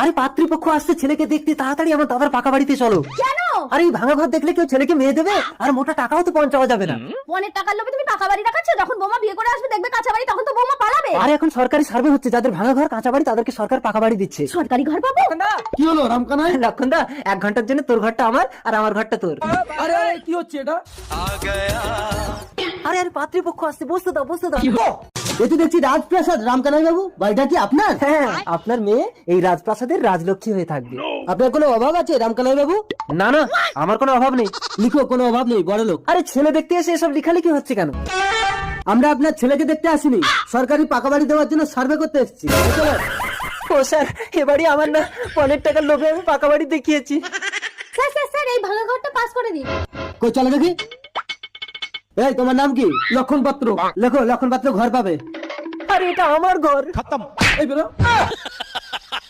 আরে পাত্রীপক্ষ আসছে ছেলেকে দেখতে, তাড়াতাড়ি আমার দাদার পাকা বাড়িতে চলো। কেন? আরে এই ভাঙা ঘর দেখলে কেউ ছেলেকে মেয়ে দেবে? আর মোটা টাকাও তো পৌঁছাওয়া যাবে না। পনের টাকার লোভে তুমি পাকা বাড়ি দেখাচ্ছ, যখন বৌমা বিয়ে করে আসবে দেখবে কাঁচা বাড়ি, তখন তো বৌমা পালাবে। আরে এখন সরকারি সার্ভে হচ্ছে, যাদের ভাঙা ঘর কাঁচা বাড়ি তাদেরকে সরকার পাকা বাড়ি দিচ্ছে। সরকারি ঘর পাবো? কি হলো রামকানাই? লক্ষণ দা, 1 ঘন্টার জন্য তোর ঘরটা আমার আর আমার ঘরটা তোর। আরে আরে কি হচ্ছে এটা? আরে আরে পাত্রীপক্ষ আসছে, বসতে দাও বসতে দাও। এ তো দেখছি রাজপ্রাসাদ। রামকানাই বাবু, বাড়িটা কি আপনার? হ্যাঁ, আপনার মেয়ে এই রাজপ্রাসাদের রাজলক্ষ্মী হয়ে থাকবে। আপনার কোনো অভাব আছে রামকানাই বাবু? না না, আমার কোনো অভাব নেই। লিখো, কোনো অভাব নেই, বড় লোক। আরে ছেলে দেখতে এসে এসব লিখালিখি হচ্ছে কেন? আমরা আপনার ছেলেকে দেখতে আসিনি, সরকারি পাকা বাড়ি দেওয়ার জন্য সার্ভে করতে এসেছি। ও স্যার, এ বাড়ি আমার না, 15 টাকার লোভে আমি পাকা বাড়ি দেখিয়েছি। স্যার স্যার স্যার, এই ভাঙা ঘরটা পাস করে দিন। কই চলো দেখি। এই তোমার নাম কি? লক্ষণ পাত্র। লেখো, লক্ষণ পাত্র ঘর পাবে। আরে এটা আমার ঘর। এই বেরো।